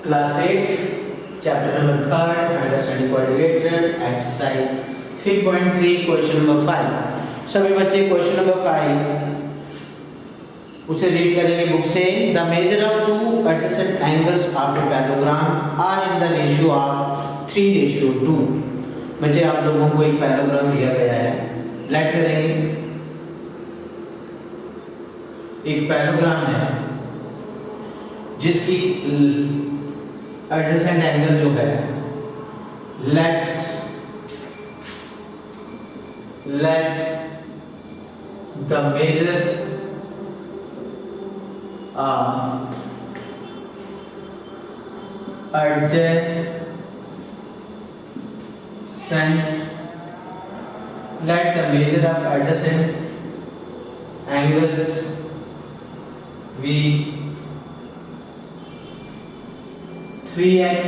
Class 8, chapter number 3, understanding quadrilateral, exercise 3.3, question number 5. सभी बच्चे question number 5 उसे read करेंगे बुक से. The measure of two adjacent angles of a parallelogram are in the ratio of 3:2. बच्चे आप लोगों को एक पैराग्राम दिया गया है, लेट करेंगे. एक पैराग्राम है जिसकी एडजेसेंट एंगल जो है let the measure let the measure of adjacent angles be 3x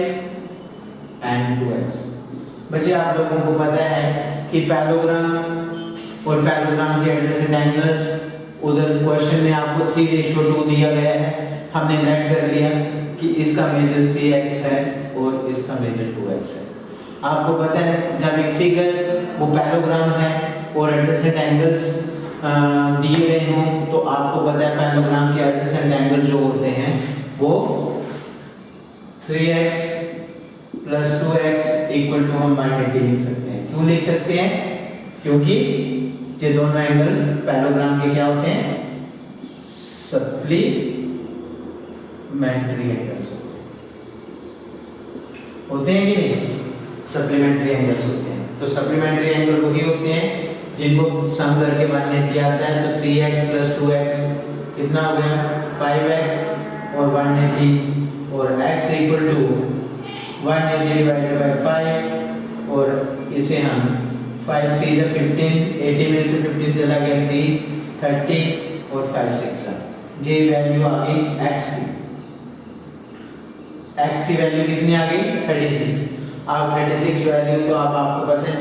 and 2x. बच्चे आप लोगों को पता है कि पैराग्राम और पैराग्राम के एडजेसेंट एंगल्स उधर क्वेश्चन में आपको 3:2 दिया गया है. हमने लेट कर लिया कि इसका मेजर 3x है और इसका मेजर 2x है. आपको पता है जब एक फिगर वो पैराग्राम है और एडजेसेंट एंगल्स दिए गए हों तो आपको पता है पैराग्राम के एडजेसेंट एंगल जो होते हैं वो 3x + 2x = हम 180 लिख सकते हैं. क्यों लिख सकते हैं? क्योंकि ये दोनों एंगल पैराग्राम के क्या होते हैं? सप्लीमेंट्री एंगल्स होते हैं कि नहीं? सप्लीमेंट्री एंगल्स होते हैं. तो सप्लीमेंट्री एंगल वही होते हैं जिनको सम करके 180 आता है. तो 3x + 2x कितना हो गया? 5x और 180 और x = 180 / 5 और इसे हम 5 × 3 = 15, 80 में से 15 चला गया 3, 30 और 5 6 ये वैल्यू आ गई x की. x की वैल्यू कितनी आ गई? 36. आप 36 वैल्यू तो आपको पता है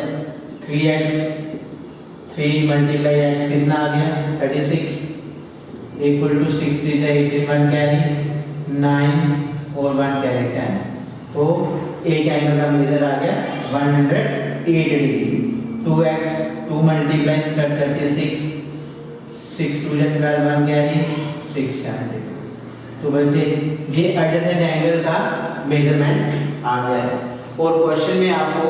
3x 3 × x कितना आ गया? 36 = 6 3 = 81 कैरी 9 और 1 कैरी 10. तो एक एंगल का मेजर आ गया 108 डिग्री. 2x 2 × 36 6 2 = 12 1 carry 6 7. तो बच्चे ये एडजेसेंट एंगल का मेजरमेंट आ गया है. और क्वेश्चन में आपको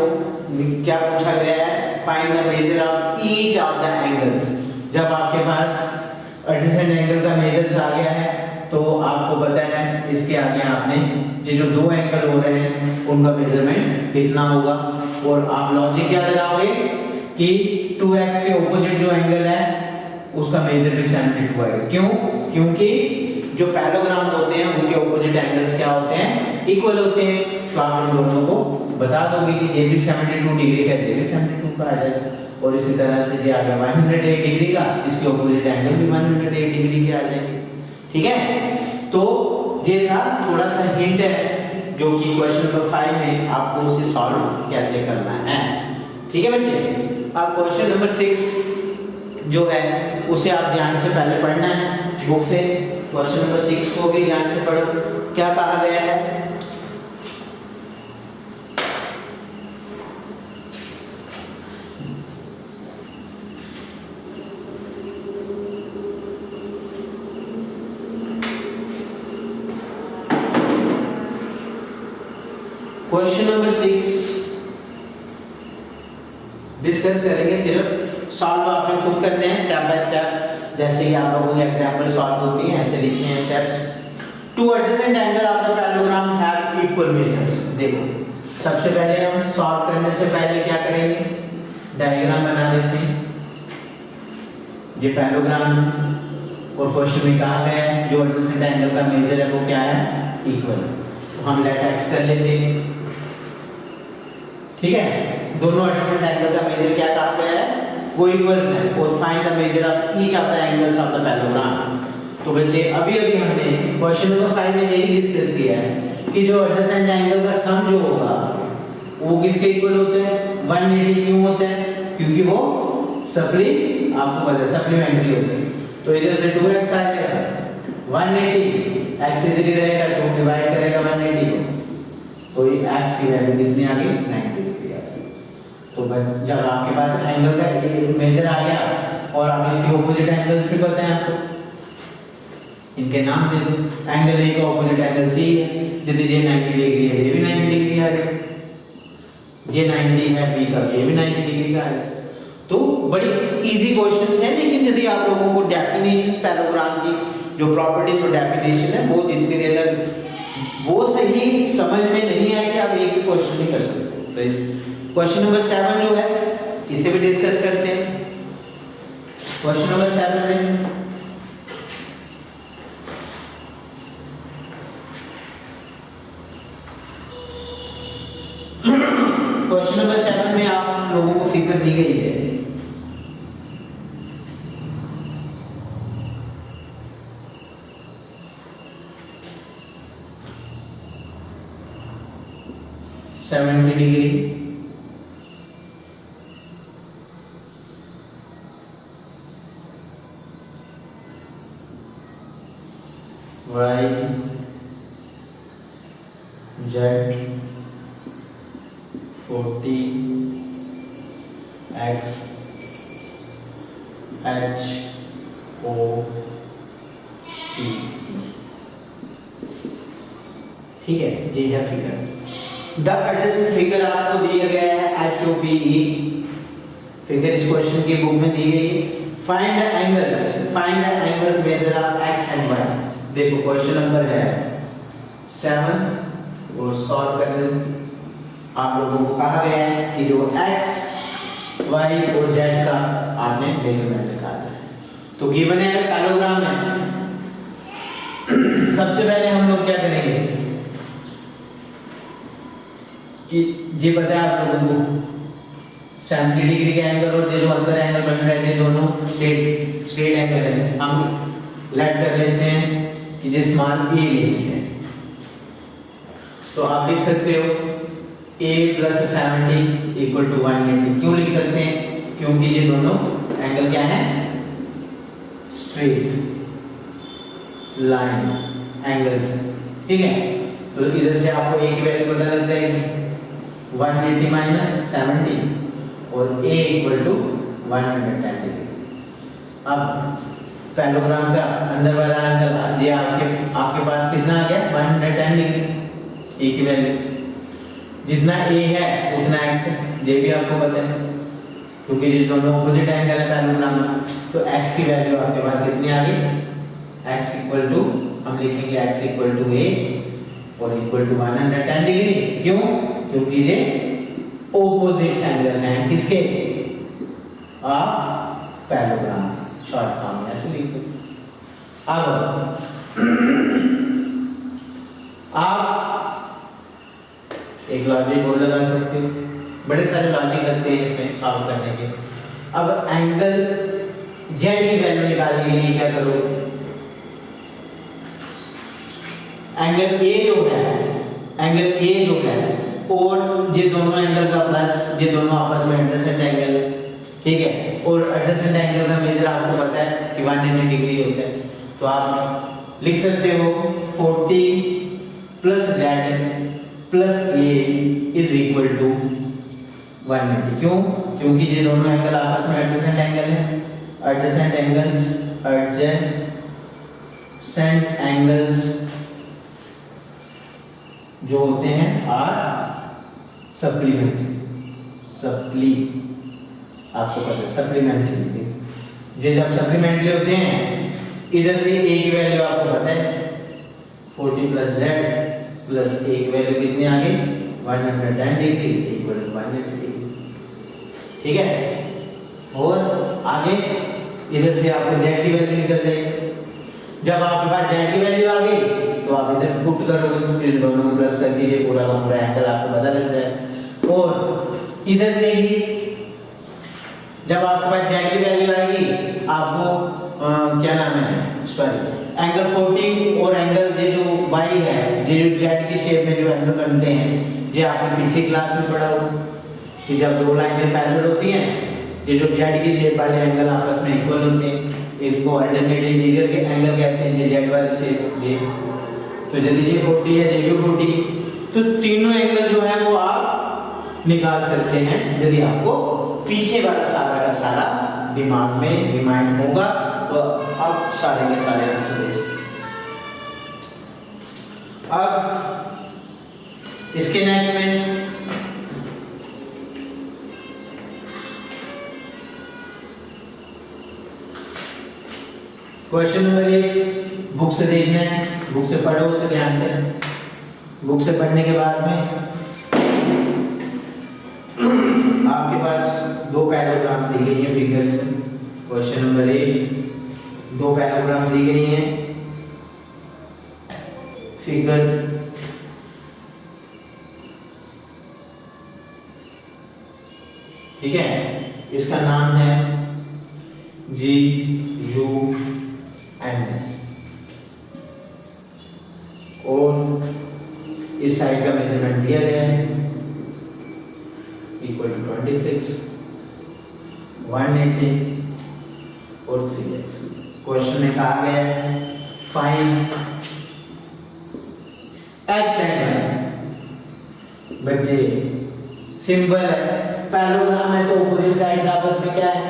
क्या पूछा गया है? Find the measure of each of the angles. जब आपके पास एडजेसेंट एंगल का मेजर्स आ गया है तो आपको पता है इसके आगे आपने ये जो दो एंगल हो रहे हैं उनका मेजरमेंट कितना होगा. और आप लॉजिक क्या लगाओगे कि 2x के ऑपोजिट जो एंगल है उसका मेजर भी 72 है. क्यों? क्योंकि जो पैराग्राम होते हैं उनके ऑपोजिट एंगल्स क्या होते हैं? इक्वल होते हैं. तो आप इन दोनों को बता दोगे कि ये भी 72 डिग्री का, ये भी 72 का आ जाएगा. और इसी तरह से ये आ गया 108 डिग्री का, इसके ऑपोजिट एंगल भी 108 डिग्री के आ जाएंगे. ठीक है? तो ये था थोड़ा सा हिंट है जो कि क्वेश्चन नंबर 5 में आपको उसे सॉल्व कैसे करना है. ठीक है बच्चे? आप क्वेश्चन नंबर 6 जो है उसे आप ध्यान से पहले पढ़ना है बुक से. क्वेश्चन नंबर 6 को भी ध्यान से पढ़ो. क्या कहा गया है? क्वेश्चन नंबर 6 डिस्कस करेंगे. सिर्फ सॉल्व आपने खुद करने हैं स्टेप बाय स्टेप. जैसे ही आप लोगों की एग्जांपल सॉल्व होती हैं ऐसे लिखने हैं steps. Two adjacent angle of the parallelogram have equal measures. देखो सबसे पहले हम सॉल्व करने से पहले क्या करेंगे? डायग्राम बना देते हैं. ये पैराग्राम और क्वेश्चन में कहा गया है जो एडजेसेंट एंगल का मेजर है वो क्या है? इक्वल. तो हम लेट x कर लेते हैं. ठीक है? दोनों एडजेसेंट एंगल का मेजर क्या कहा गया है? वो इक्वल्स है. और find the measure of each of the angles of the parallelogram. तो बच्चे अभी हमने क्वेश्चन नंबर 5 में यही डिस्कस किया है कि जो एडजेसेंट एंगल का सम जो होगा वो किसके इक्वल होते हैं? 180. क्यों होता है? क्योंकि वो आपको पता है सप्लीमेंट्री होते हैं. तो इधर से 2x आ जाएगा 180, x इधर ही रहेगा 2 डिवाइड करेगा 180 को x की वैल्यू कितनी आ गई 90 डिग्री आ गई। तो जब आपके पास एंगल का मेजर आ गया और आप इसके ऑपोजिट एंगल्स भी पता है आपको, इनके नाम दे दो। एंगल ए का ऑपोजिट एंगल सी है, यदि ये 90 डिग्री है ये भी 90 डिग्री आ गया, ये 90 है बी का ये भी 90 डिग्री का है। तो बड़ी इजी क्वेश्चंस है, लेकिन यदि आप लोगों को डेफिनेशंस पैराग्राम की जो प्रॉपर्टीज और डेफिनेशन है वो जितनी देर तक वो सही समझ में नहीं आएगी आप एक भी क्वेश्चन नहीं कर सकते। तो इस क्वेश्चन नंबर 7 जो है इसे भी डिस्कस करते हैं। क्वेश्चन नंबर 7 में क्वेश्चन नंबर 7 में आप लोगों को फिगर दी गई है। Seventy degree Y Z 40 X H O P. ठीक है, ये है फिगर। द एडजेसेंट फिगर आपको दिया गया है H O P E figure इस क्वेश्चन की बुक में दी गई है। Find the angles measure of X and Y. देखो क्वेश्चन नंबर है 7 और सॉल्व करने आप लोगों को कहा गया है कि जो एक्स वाई और जेड का आपने मेजरमेंट निकालना है। तो गिवन है पैराग्राम में सबसे पहले हम लोग क्या करेंगे कि ये पता है आप लोगों को 70 डिग्री का एंगल और ये जो अंदर एंगल बन रहे हैं दोनों स्ट्रेट एंगल है। हम लेट कर लेते हैं कि ये मान ए लेनी है। तो आप लिख सकते हो a + 70 = 180। क्यों लिख सकते हैं? क्योंकि ये दोनों एंगल क्या है स्ट्रेट लाइन एंगल्स है। ठीक है, तो इधर से आपको a की वैल्यू पता लग जाएगी 180 - 70 और a = 110 डिग्री। अब पैराग्राम का अंदर वाला एंगल ये आपके पास कितना आ गया 110 डिग्री। a की वैल्यू जितना a है उतना x है, ये भी आपको पता है क्योंकि ये दोनों ऑपोजिट एंगल है पैराग्राम में। तो x की वैल्यू आपके पास कितनी आ गई x = हम लिखेंगे x = a और = 110 डिग्री। क्यों? क्योंकि ये ऑपोजिट एंगल हैं किसके आप पैराग्राम शॉर्ट फॉर्म में ऐसे लिख दो। अब आप एक लॉजिक और लगा सकते हो, बड़े सारे लॉजिक लगते हैं इसमें सॉल्व करने के। अब एंगल जेड की वैल्यू निकालने के लिए क्या करोगे? एंगल ए जो है और ये दोनों एंगल का प्लस ये दोनों आपस में एडजेसेंट एंगल है। ठीक है, और एडजेसेंट एंगल का मेजर आपको पता है कि 180 डिग्री होता है। तो आप लिख सकते हो 40 + z + a = 180। क्यों? क्योंकि ये दोनों एंगल आपस में एडजेसेंट एंगल है। एडजेसेंट एंगल्स जो होते हैं आर सप्लीमेंट्री आपको पता है सप्लीमेंट्री। ये जब सप्लीमेंट्री होते हैं इधर से a की वैल्यू आपको पता है 40 + z + a की वैल्यू कितनी आ गई 110 डिग्री = 180 डिग्री। ठीक है, और आगे इधर से आपको z की वैल्यू निकल जाएगी। जब आपके पास z की वैल्यू आ गई तो आप इधर पुट करोगे, फिर दोनों को प्लस कर दीजिए, पूरा एंगल आपको पता लग जाए। और इधर से ही जब आपके पास z की वैल्यू आएगी आपको क्या नाम है सॉरी एंगल 40 और एंगल ये जो y है ये जो z की शेप में जो एंगल बनते हैं ये आपने पिछली क्लास में पढ़ा होगा कि जब दो लाइनें पैरेलल होती हैं ये जो z की शेप वाले एंगल आपस में इक्वल होते हैं, इनको अल्टरनेट इंटीरियर के एंगल कहते हैं। ये z वाली शेप ये, तो यदि ये 40 है ये भी 40, तो तो तीनों एंगल जो है वो आप निकाल सकते हैं यदि आपको पीछे वाला सारा का सारा दिमाग में रिमाइंड होगा तो आप सारे के सारे आंसर दे सकते। अब इसके नेक्स्ट में क्वेश्चन नंबर 1 बुक से देखना है, बुक से पढ़ो उसके ध्यान से। बुक से पढ़ने के बाद में आपके पास दो पैराग्राफ दी गई है फिगर्स में। क्वेश्चन नंबर 1 दो पैराग्राफ दी गई हैं फिगर ठीक है। इसका नाम है जी यू एंड एस और इस साइड का मेजरमेंट दिया गया है इक्वल टू 26, 180 और 3x। क्वेश्चन में कहा गया है फाइंड x एंड y। बच्चे सिंपल है, पैरेललोग्राम है तो ऑपोजिट साइड्स आपस में क्या है,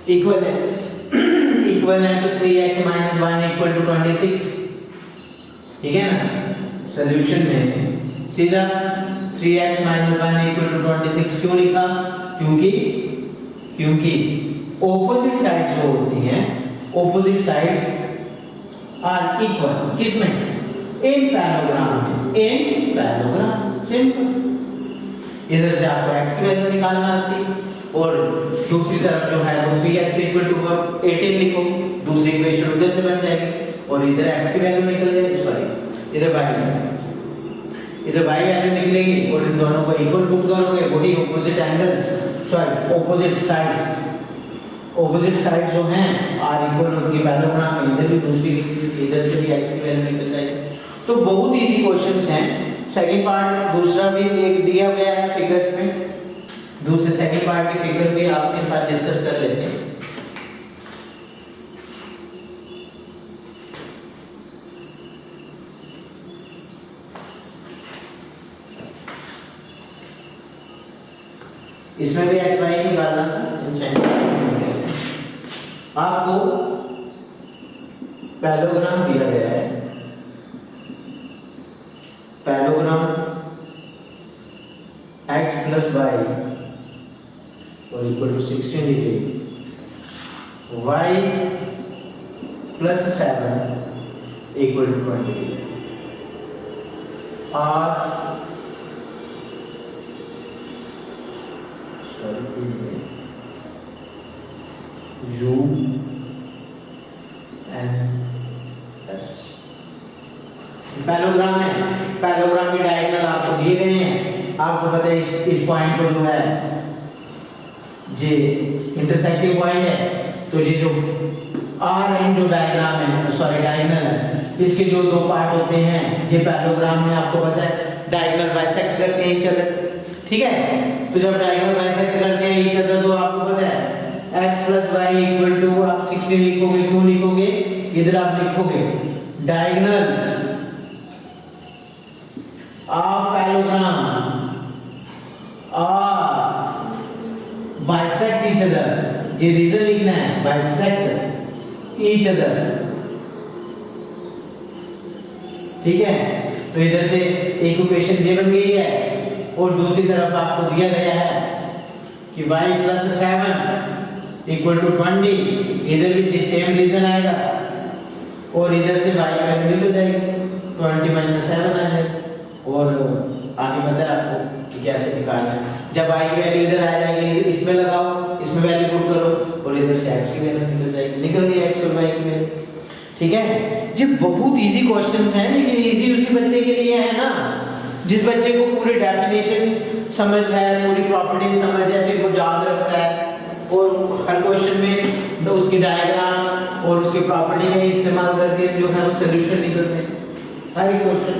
इक्वल है। इक्वल है तो 3x - 1 इक्वल टू 26, ठीक है ना। सॉल्यूशन में सीधा 3x - 1 इक्वल टू 26 क्यों लिखा, क्योंकि ऑपोजिट साइड्स जो होती हैं, ऑपोजिट साइड्स आर इक्वल किसमें, इन पैरेललोग्राम में, इन पैरेललोग्राम। सिंपल। इधर से आपको x की वैल्यू निकालना आती है और दूसरी तरफ जो है वो 3x इक्वल टू 18 लिखो, दूसरी इक्वेशन उधर से बन जाएगी और इधर x की वैल्यू निकल जाएगी, सॉरी इधर y वैल्यू निकलेगी और इन दोनों को इक्वल पुट करोगे, वही opposite angles, sorry opposite side जो हैं आर इक्वल होती है पैरेललोग्राम में। इधर भी दूसरी, इधर से भी x की वैल्यू निकल जाएगी। तो बहुत इजी क्वेश्चंस हैं। सेकंड पार्ट दूसरा भी एक दिया गया है फिगर्स में, दूसरे सेकंड पार्ट की फिगर भी आपके साथ डिस्कस कर लेते हैं। इसमें भी एक्स वाई निकालना था। आपको पैरेललोग्राम दिया गया है, पैरेललोग्राम x + y और equal to 16 degree, y + 7 equal to 20 degree, r U and S। Parallelogram है, पैरेललोग्राम के डायगोनल आपको दिए गए हैं। आपको पता है इस पॉइंट को जो है ये इंटरसेक्टिंग पॉइंट है, तो ये जो आर एंड जो डायग्राम है, सॉरी डायगोनल है, इसके जो दो पार्ट होते हैं ये पैरेललोग्राम में आपको पता है डायगोनल बाइसेक्ट करते हैं ईच अदर, ठीक है। तो जब डायगोनल बाइसेक्ट करते हैं ईच अदर तो आपको पता है x + y इक्वल टू आप 16 लिखोगे, क्यों लिखोगे, इधर आप लिखोगे diagonals of parallelogram are bisect each other, ये रीजन लिखना है, बाइसेक्ट ईच अदर, ठीक है। तो इधर से एक इक्वेशन ये बन गई है और दूसरी तरफ आपको दिया गया है कि y + 7 इक्वल टू 20, इधर भी सेम रीजन आएगा और इधर से y की वैल्यू निकल जाएगी, 20 - 7 आ जाएगा। और आगे पता है आपको कि कैसे निकालना है। जब y की वैल्यू इधर आ जाएगी, इसमें लगाओ, इसमें वैल्यू पुट करो और इधर से x की वैल्यू निकल जाएगी, निकल गई x और y की वैल्यू, ठीक है। ये बहुत इजी क्वेश्चंस हैं, लेकिन इजी उसी बच्चे के लिए है ना जिस बच्चे को पूरी डेफिनेशन समझ है, पूरी प्रॉपर्टी समझ है, फिर वो याद रखता है और हर क्वेश्चन में तो उसकी डायग्राम और उसकी प्रॉपर्टी का इस्तेमाल करके जो है वो सॉल्यूशन निकलते हैं हर क्वेश्चन।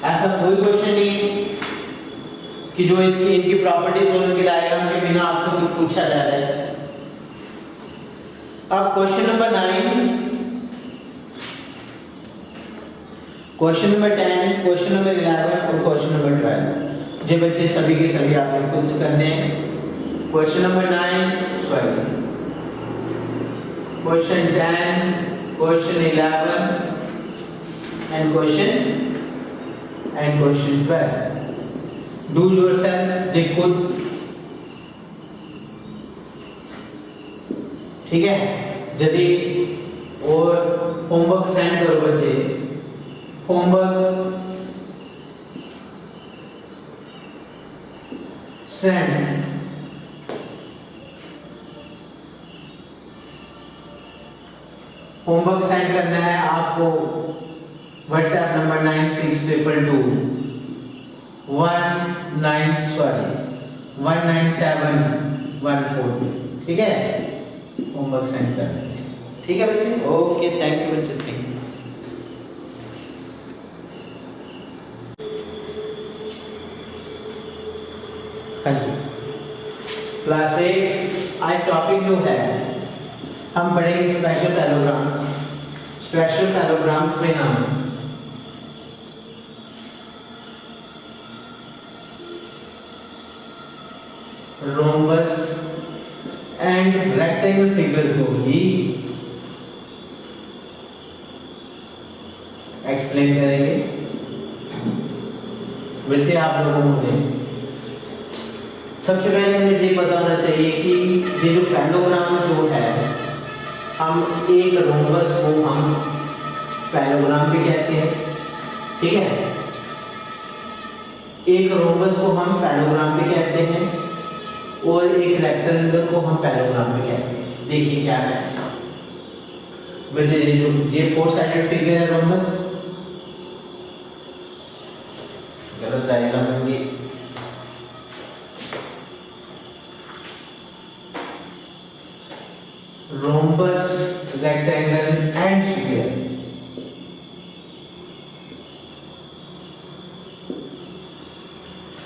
ऐसा कोई क्वेश्चन नहीं कि जो इसकी इनकी प्रॉपर्टीज और इनकी डायग्राम के बिना आपसे कुछ पूछा जा रहा है। अब question number 9, question number 10, question number 11 और क्वेश्चन नंबर 12 ये बच्चे सभी के सभी आपने खुद से करने हैं। Question number 9 sorry question 10, question 11 and question 12 do yourself, ये खुद, ठीक है। यदि और होमवर्क सेंड करो बच्चे, होमवर्क सेंड करना है आपको व्हाट्सएप नंबर 19714, ठीक है। होमवर्क सेंड करना है, ठीक है बच्चे। ओके, थैंक यू बच्चे, थैंक यू। हाँ जी, क्लास 8 आज टॉपिक जो है हम पढ़ेंगे स्पेशल पैराग्राम्स। स्पेशल पैराग्राम्स में हम रोम्बस एंड रेक्टेंगल फिगर को ही एक्सप्लेन करेंगे। बच्चे आप लोगों को सबसे पहले मुझे ये बताना चाहिए कि ये जो पैराग्राम जो है, हम एक रोम्बस को हम पैराग्राम भी कहते हैं, ठीक है। एक रोम्बस को हम पैराग्राम भी कहते हैं और एक रेक्टेंगल को हम पैराग्राम भी कहते हैं। देखिए क्या है बच्चे, ये 4 साइडेड फिगर है रोम्बस, गलत आएगा होंगे। रोम्बस, रेक्टेंगल एंड स्फीयर,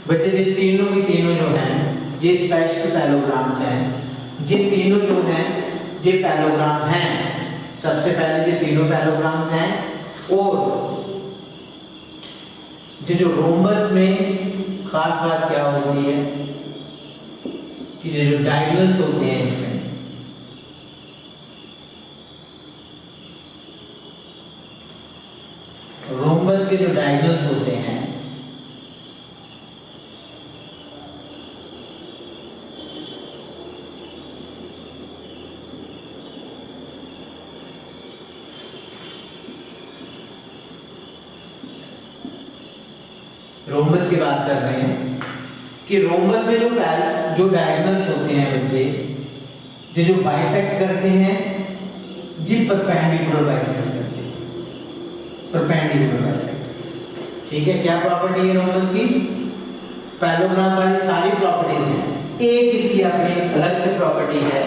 बच्चे ये तीनों की तीनों जो हैं ये स्पेशल पैराग्राम्स हैं। ये तीनों जो हैं ये पैराग्राम हैं। सबसे पहले ये तीनों पैराग्राम्स हैं और ये जो रोम्बस में खास बात क्या होती है कि ये जो डायगोनल्स होते हैं इसमें, रोम्बस के जो डायगोनल्स होते हैं रोम्बस की बात कर रहे हैं कि रोम्बस में जो डायगोनल्स होते हैं बच्चे, जो बाइसेक्ट करते हैं, जी परपेंडिकुलर बाइसेक्ट करते हैं, परपेंडिकुलर बाइसेक्ट, ठीक है। क्या प्रॉपर्टी है रोम्बस की? पैराग्राम वाली सारी प्रॉपर्टीज हैं, एक इसकी अपनी अलग से प्रॉपर्टी है,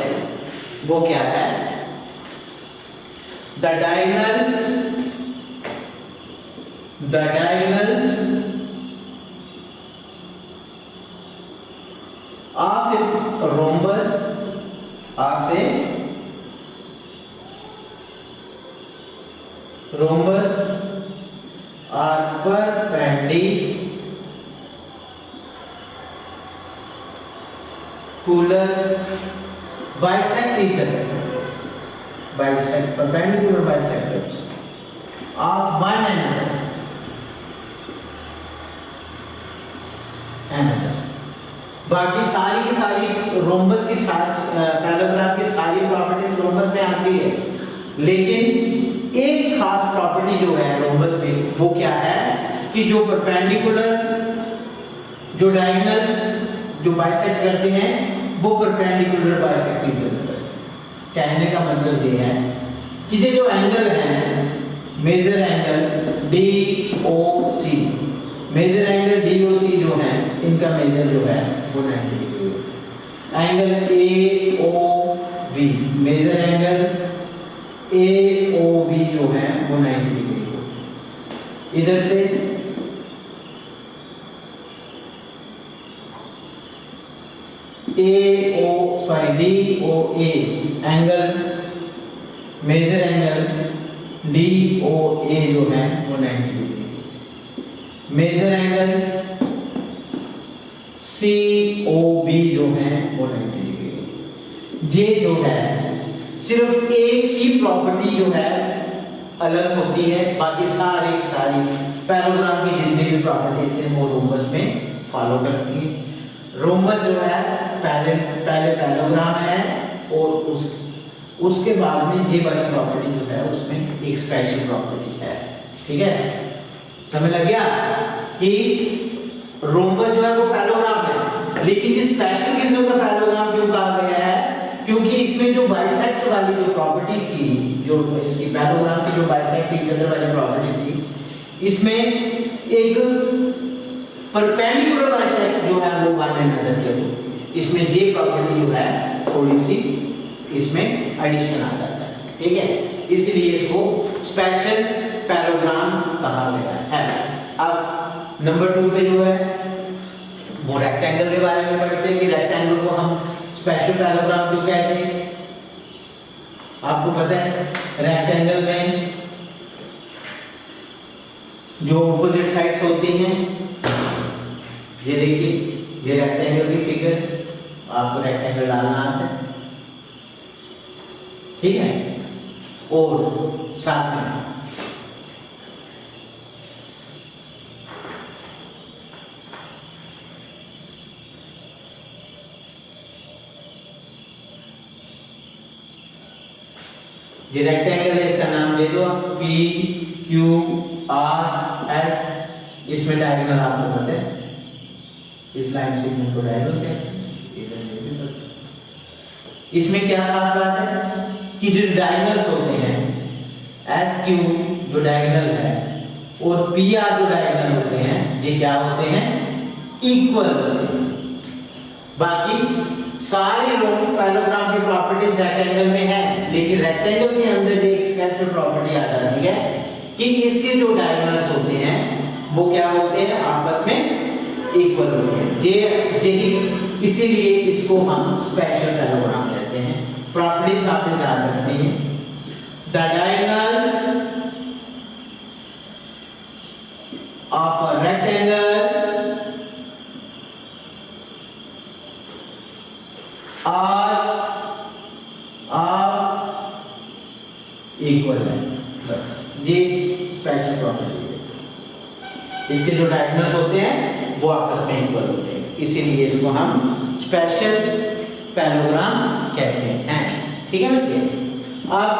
वो क्या है? The diagonals of a rhombus are perpendicular, bisect each other, perpendicular bisectors of one another. बाकी सारी की सारी रोम्बस की पैराग्राफ की सारी प्रॉपर्टीज रोम्बस में आती है, लेकिन एक खास प्रॉपर्टी जो है रोम्बस में वो क्या है कि जो परपेंडिकुलर, जो डायगोनल्स जो बाइसेक्ट करते हैं वो परपेंडिकुलर बाइसेक्ट ईच अदर। कहने का मतलब ये है कि ये जो एंगल है, measure angle DOC, measure angle DOC जो है, इनका मेजर जो है वो 90 डिग्री है। Angle AOV, measure angle AOV जो है वो 90 डिग्री है। इधर से DOA angle, measure angle DOA जो है वो 90 डिग्री। मेजर एंगल COB जो है वो 90 डिग्री। ये जो है सिर्फ एक ही प्रॉपर्टी जो है अलग होती है, बाकी सारी पैराग्राफ की जितनी भी प्रॉपर्टीज है वो रोम्बस में फॉलो करती है। रोम्बस जो है पहले पैराग्राफ है और उसके बाद में ये वाली प्रॉपर्टी जो है उसमें एक स्पेशल प्रॉपर्टी है। ठीक है, समझ लग गया कि रोम्बस जो है वो पैराग्राफ है, लेकिन जिस स्पेशल किस्म का पैराग्राफ क्यों कहा गया है, क्योंकि इसमें जो बाइसेक्ट वाली जो प्रॉपर्टी थी, जो इसकी पैराग्राफ की जो बाइसेक्ट ईच अदर वाली प्रॉपर्टी थी, इसमें एक परपेंडिकुलर बाइसेक्ट जो है वो वन अनदर के, इसमें ये प्रॉपर्टी जो है थोड़ी सी इसमें एडिशन आ जाता है। ठीक है, इसलिए इसको स्पेशल पैराग्राफ कहा गया है। अब नंबर 2 पे जो है वो रेक्टेंगल के बारे में पढ़ते हैं कि रेक्टेंगल को हम स्पेशल पैराग्राफ क्यों कहते हैं। आपको पता है रेक्टेंगल में जो ऑपोजिट साइड्स होती हैं, ये देखिए ये रेक्टेंगल की फिगर, आपको रेक्टेंगल डालना आता है। ठीक है, और साथ में ये रेक्टेंगल है, इसका नाम दे दो PQRS। इसमें डायगोनल आपको पता है, इस लाइन सेगमेंट को डायगोनल कहते हैं। इसमें क्या खास बात है कि जो डायगोनल्स होते हैं SQ जो डायगोनल है और PR जो डायगोनल होते हैं, ये क्या होते हैं, इक्वल होते हैं। बाकी सारे पैराग्राफ की प्रॉपर्टीज रेक्टेंगल में है, लेकिन रेक्टेंगल के अंदर एक स्पेशल प्रॉपर्टी आ जाती है कि इसके जो डायगोनल्स होते हैं वो क्या होते हैं, आपस में इक्वल होते हैं। ये इसीलिए इसको हम स्पेशल पैराग्राफ कहते हैं। प्रॉपर्टीज आपने याद रखनी है। The diagonals of a rectangle equal है, बस ये स्पेशल प्रॉपर्टी है। इसके जो डायगोनल्स होते हैं वो आपस में इक्वल होते हैं, इसीलिए इसको हम स्पेशल पैराग्राफ कहते हैं। ठीक है बच्चे, अब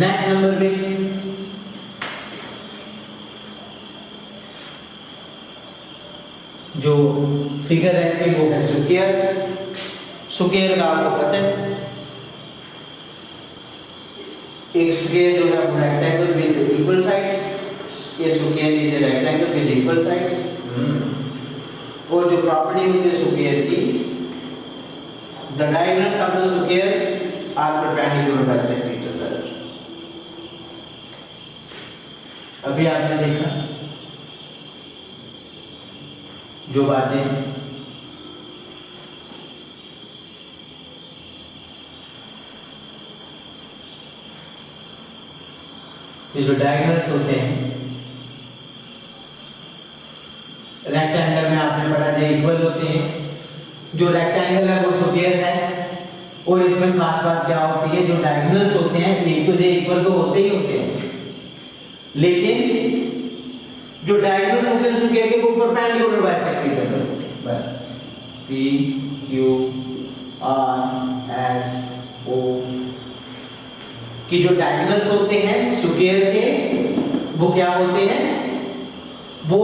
नेक्स्ट नंबर पे जो फिगर है कि वो है स्क्वायर। स्क्वायर का आपको पता है, एक स्क्वायर जो है वो रेक्टेंगल विद इक्वल साइड्स। ये square is a rectangle with equal sides. और जो प्रॉपर्टी होती है स्क्वायर की, the diagonals of the square are perpendicular bisect each other. अभी आपने देखा जो बातें ये जो डायगोनल्स होते हैं रेक्टेंगल में आपने पढ़ा जो इक्वल होते हैं। जो रेक्टेंगल है वो स्क्वायर है, और इसमें खास बात क्या होती है, जो डायगोनल्स होते हैं एक तो जो इक्वल तो होते ही होते हैं, लेकिन जो डायगोनल्स होते हैं स्क्वायर के वो परपेंडिकुलर बाइसेक्ट ईच अदर होते हैं। बस P Q R S O कि जो डायगोनल्स होते हैं स्क्वायर के वो क्या होते हैं, वो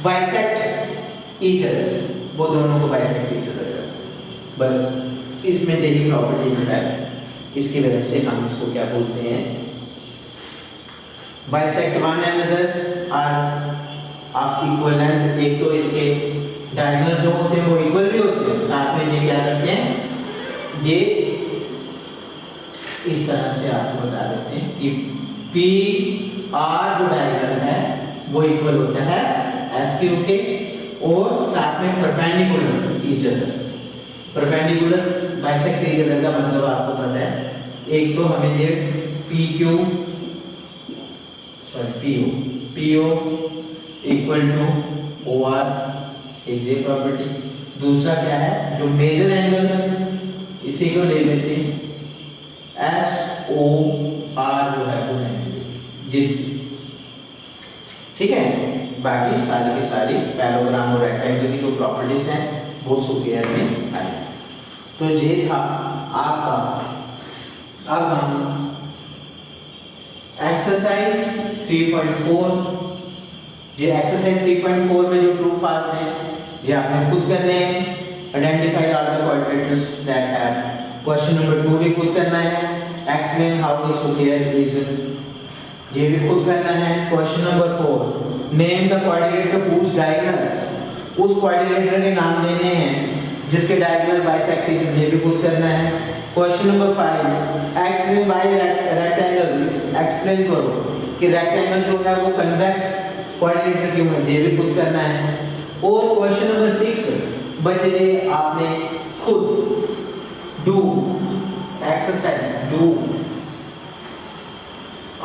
बाइसेक्ट ईच अदर, वो दोनों को बाइसेक्ट ईच अदर। बस इसमें यही प्रॉपर्टी है, इसकी वजह से हम इसको क्या बोलते हैं, bisect one another are of equal length. एक तो इसके डायगोनल जो होते हैं वो इक्वल भी होते हैं, साथ में ये क्या करते हैं, ये इस तरह से आपको बता देते हैं कि पी आर जो डायगोनल है वो इक्वल होता है एस क्यू के, और साथ में perpendicular each other. Perpendicular bisect each other का मतलब आपको पता है, एक तो हमें ये P Q sorry P O PO equal to OR, ये प्रॉपर्टी। दूसरा क्या है, जो मेजर एंगल इसी को ले लेते हैं SOR जो है वो है ये, ठीक है। बाकी सारी की सारी पैराग्राम और रेक्टेंगल की जो प्रॉपर्टीज हैं वो सुपीरियर में आए। तो ये था आपका। अब हम एक्सरसाइज 3.4, ये एक्सरसाइज 3.4 में जो ट्रू फॉल्स हैं ये आपने खुद करने हैं। Identify all the quadrilaterals that have. Question number 2 भी खुद करना है। Explain how the superior region, ये भी खुद करना है। Question number 4, name the quadrilateral whose diagonals, उस क्वाड्रिलेटरल के नाम देने हैं जिसके डायगोनल बाइसेक्ट, ये भी खुद करना है। Question number 5, explain why rectangle, explain करो कि रेक्टेंगल जो है वो कन्वेक्स क्वाड्रिलेटरल क्यों है, ये भी खुद करना है। और क्वेश्चन नंबर 6 बच्चे आपने खुद डू एक्सरसाइज डू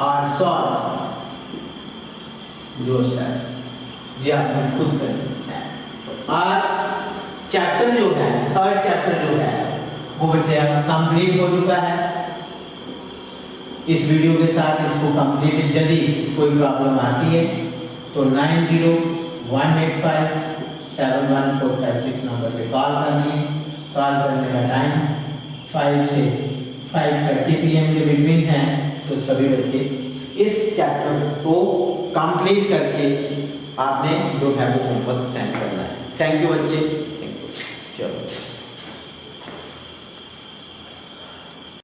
और सॉल्व जो सर ये आपने खुद करना है। आज चैप्टर जो है, थर्ड चैप्टर जो है वो बच्चे कंप्लीट हो चुका है। इस वीडियो के साथ इसको कंप्लीट, यदि कोई प्रॉब्लम आती है तो 9018571456 नंबर पे कॉल करनी है। कॉल करने का टाइम 5 से 5:30 PM के बिटवीन है। तो सभी बच्चे इस चैप्टर को कंप्लीट करके आपने जो है वो होमवर्क सेंड करना है। थैंक यू बच्चे, थैंक यू। चलो।